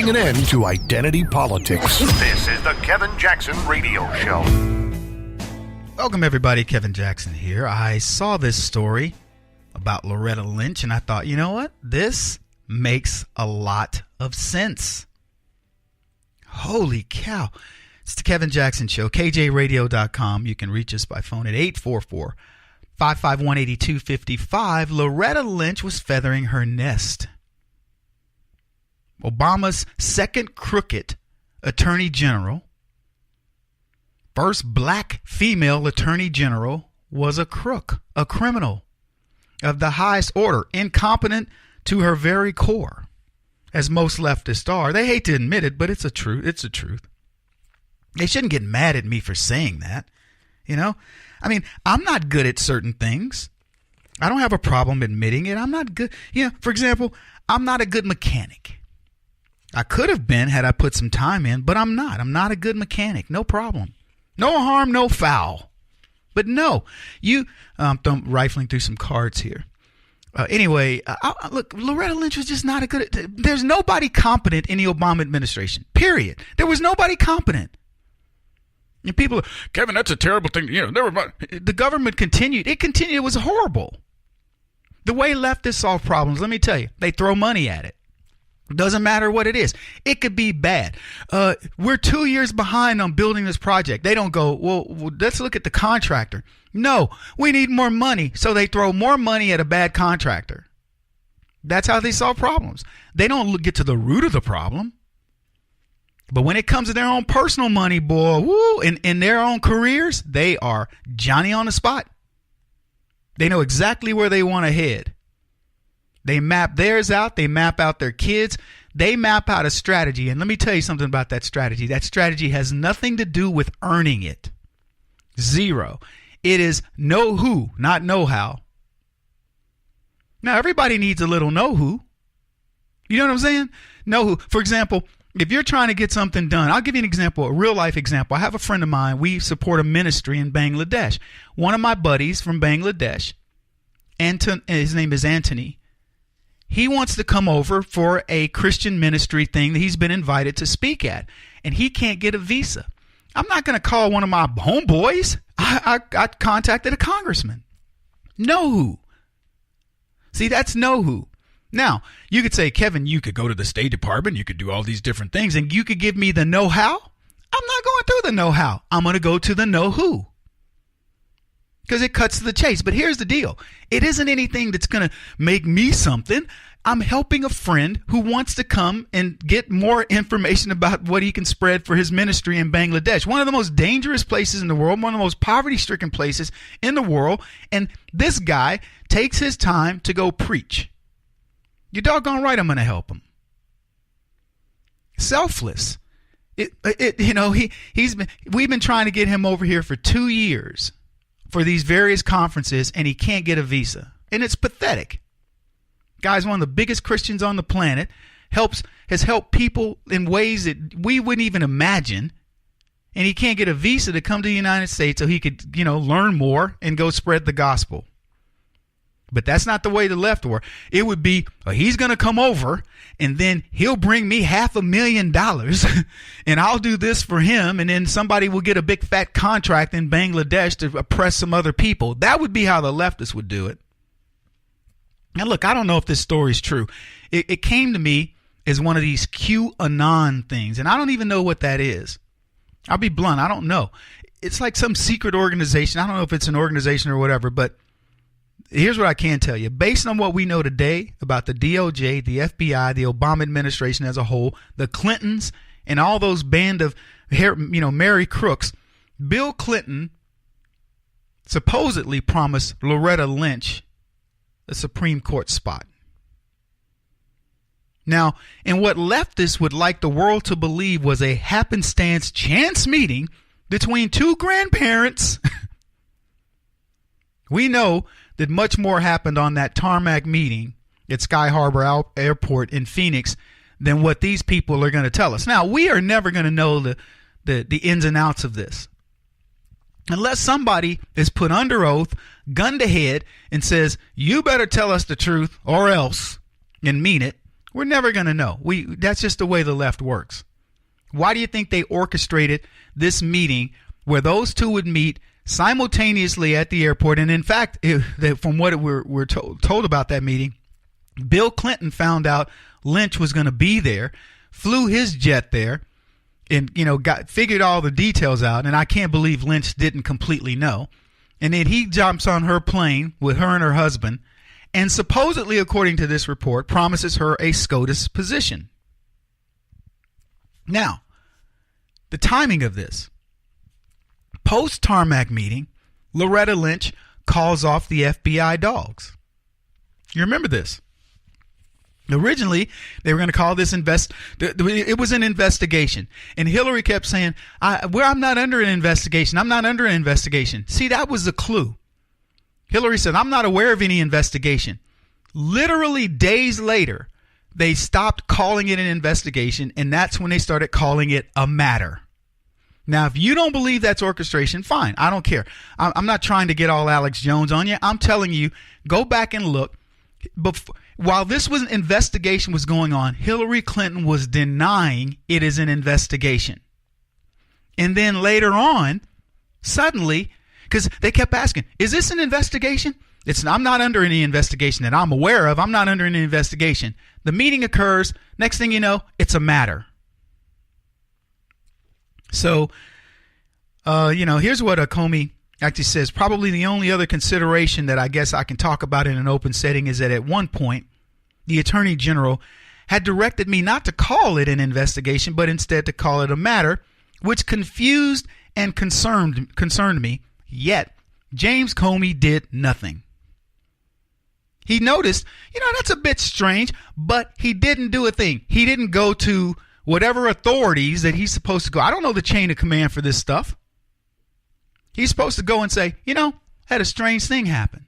putting an end to identity politics. This is the Kevin Jackson Radio Show. Welcome, everybody. Kevin Jackson here. I saw this story about Loretta Lynch, and I thought, you know what? This makes a lot of sense. Holy cow. It's the Kevin Jackson Show, KJRadio.com. You can reach us by phone at 844-551-8255. Loretta Lynch was feathering her nest. Obama's second crooked attorney general, first black female attorney general, was a crook, a criminal of the highest order, incompetent to her very core, as most leftists are. They hate to admit it, but it's a truth. It's the truth. They shouldn't get mad at me for saying that. You know, I mean, I'm not good at certain things. I don't have a problem admitting it. I'm not good. You know, for example, I'm not a good mechanic. I could have been had I put some time in, but I'm not. I'm not a good mechanic. No problem. No harm, no foul. But no, I'm rifling through some cards here. Anyway, look, Loretta Lynch was just not a good. There's nobody competent in the Obama administration. Period. There was nobody competent. And people are, Kevin, that's a terrible thing. You know, never mind. The government continued. It continued. It was horrible. The way leftists solve problems, let me tell you, they throw money at it. Doesn't matter what it is. It could be bad. We're 2 years behind on building this project. They don't go, well, let's look at the contractor. No, we need more money. So they throw more money at a bad contractor. That's how they solve problems. They don't get to the root of the problem. But when it comes to their own personal money, boy, woo, in their own careers, they are Johnny on the spot. They know exactly where they want to head. They map theirs out. They map out their kids. They map out a strategy. And let me tell you something about that strategy. That strategy has nothing to do with earning it. Zero. It is know who, not know how. Now, everybody needs a little know who. You know what I'm saying? Know who. For example, if you're trying to get something done, I'll give you an example, a real life example. I have a friend of mine. We support a ministry in Bangladesh. One of my buddies from Bangladesh, his name is Anthony. He wants to come over for a Christian ministry thing that he's been invited to speak at, and he can't get a visa. I'm not going to call one of my homeboys. I contacted a congressman. Know who. See, that's know who. Now, you could say, Kevin, you could go to the State Department, you could do all these different things, and you could give me the know-how. I'm not going through the know-how. I'm going to go to the know-who. Because it cuts to the chase. But here's the deal. It isn't anything that's going to make me something. I'm helping a friend who wants to come and get more information about what he can spread for his ministry in Bangladesh. One of the most dangerous places in the world, one of the most poverty-stricken places in the world. And this guy takes his time to go preach. You're doggone right I'm going to help him. Selfless. We've been trying to get him over here for 2 years for these various conferences, and he can't get a visa. And it's pathetic. Guy's one of the biggest Christians on the planet, has helped people in ways that we wouldn't even imagine, and he can't get a visa to come to the United States so he could, learn more and go spread the gospel. But that's not the way the left were. It would be, he's going to come over, and then he'll bring me $500,000, and I'll do this for him, and then somebody will get a big fat contract in Bangladesh to oppress some other people. That would be how the leftists would do it. Now, look, I don't know if this story's true. It came to me as one of these QAnon things, and I don't even know what that is. I'll be blunt. I don't know. It's like some secret organization. I don't know if it's an organization or whatever, but here's what I can tell you. Based on what we know today about the DOJ, the FBI, the Obama administration as a whole, the Clintons, and all those band of merry crooks, Bill Clinton supposedly promised Loretta Lynch a Supreme Court spot. Now, in what leftists would like the world to believe was a happenstance chance meeting between two grandparents, we know that much more happened on that tarmac meeting at Sky Harbor Airport in Phoenix than what these people are going to tell us. Now, we are never going to know the ins and outs of this unless somebody is put under oath, gun to head, and says, you better tell us the truth or else, and mean it. We're never going to know. That's just the way the left works. Why do you think they orchestrated this meeting where those two would meet simultaneously at the airport? And in fact, from what we're told about that meeting, Bill Clinton found out Lynch was going to be there, flew his jet there, and figured all the details out. And I can't believe Lynch didn't completely know. And then he jumps on her plane with her and her husband, and supposedly, according to this report, promises her a SCOTUS position. Now, the timing of this. Post-tarmac meeting, Loretta Lynch calls off the FBI dogs. You remember this? Originally, they were going to call this it was an investigation. And Hillary kept saying, I'm not under an investigation. I'm not under an investigation. See, that was the clue. Hillary said, I'm not aware of any investigation. Literally days later, they stopped calling it an investigation, and that's when they started calling it a matter. Now, if you don't believe that's orchestration, fine. I don't care. I'm not trying to get all Alex Jones on you. I'm telling you, go back and look. While this investigation was going on, Hillary Clinton was denying it is an investigation. And then later on, suddenly, because they kept asking, is this an investigation? I'm not under any investigation that I'm aware of. I'm not under any investigation. The meeting occurs. Next thing you know, it's a matter. So, here's what Comey actually says. Probably the only other consideration that I guess I can talk about in an open setting is that at one point, the Attorney General had directed me not to call it an investigation, but instead to call it a matter, which confused and concerned me. Yet, James Comey did nothing. He noticed, that's a bit strange, but he didn't do a thing. He didn't go to whatever authorities that he's supposed to go. I don't know the chain of command for this stuff. He's supposed to go and say, had a strange thing happen.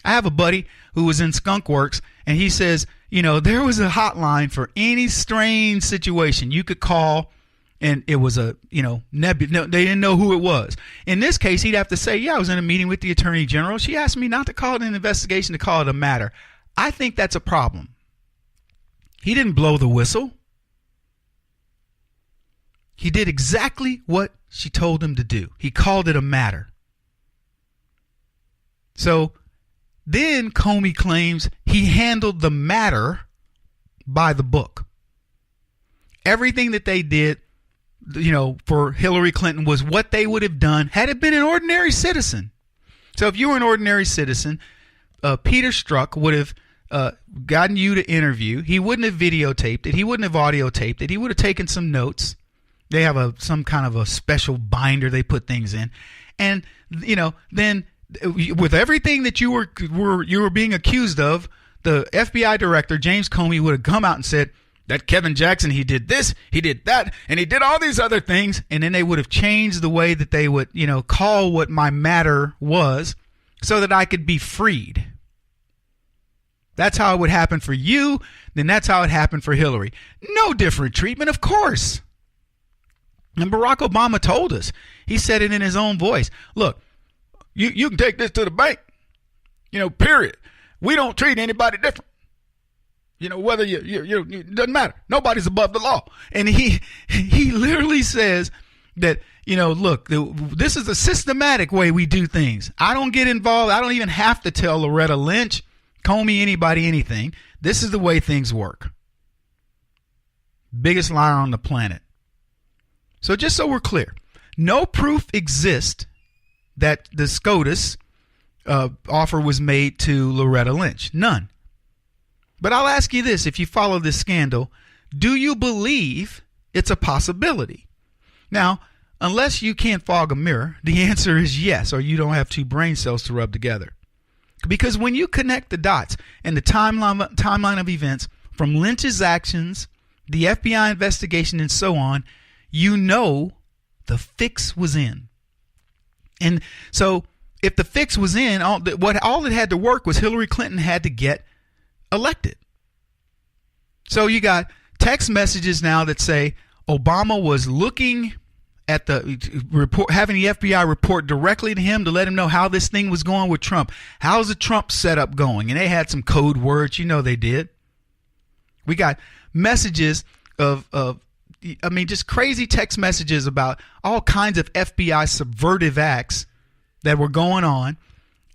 I have a buddy who was in Skunk Works, and he says, there was a hotline for any strange situation you could call, and it was a, nebulous. No, they didn't know who it was. In this case, he'd have to say, I was in a meeting with the Attorney General. She asked me not to call it an investigation, to call it a matter. I think that's a problem. He didn't blow the whistle. He did exactly what she told him to do. He called it a matter. So then Comey claims he handled the matter by the book. Everything that they did, for Hillary Clinton was what they would have done had it been an ordinary citizen. So if you were an ordinary citizen, Peter Strzok would have gotten you to interview. He wouldn't have videotaped it. He wouldn't have audio taped it. He would have taken some notes. They have some kind of a special binder they put things in. And, then with everything that you were being accused of, the FBI director, James Comey, would have come out and said that Kevin Jackson, he did this, he did that, and he did all these other things. And then they would have changed the way that they would, call what my matter was so that I could be freed. That's how it would happen for you. Then that's how it happened for Hillary. No different treatment, of course. And Barack Obama told us. He said it in his own voice. Look, you can take this to the bank, period. We don't treat anybody different. Whether it doesn't matter. Nobody's above the law. And he literally says that, look, this is a systematic way we do things. I don't get involved. I don't even have to tell Loretta Lynch, Comey, anybody, anything. This is the way things work. Biggest liar on the planet. So just so we're clear, no proof exists that the SCOTUS offer was made to Loretta Lynch. None. But I'll ask you this, if you follow this scandal, do you believe it's a possibility? Now, unless you can't fog a mirror, the answer is yes, or you don't have two brain cells to rub together. Because when you connect the dots and the timeline of events from Lynch's actions, the FBI investigation, and so on, the fix was in. And so if the fix was in, all that had to work was Hillary Clinton had to get elected. So you got text messages now that say Obama was looking at the report, having the FBI report directly to him to let him know how this thing was going with Trump. How's the Trump setup going? And they had some code words, they did. We got messages of just crazy text messages about all kinds of FBI subversive acts that were going on.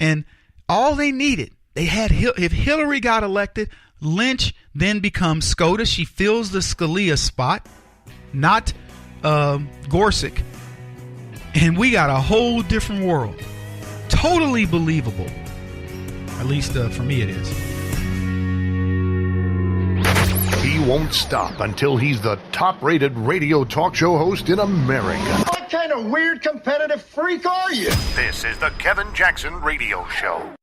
And all they needed, if Hillary got elected, Lynch then becomes SCOTUS. She fills the Scalia spot, not Gorsuch. And we got a whole different world. Totally believable. At least for me it is. He won't stop until he's the top-rated radio talk show host in America. What kind of weird competitive freak are you? This is the Kevin Jackson Radio Show.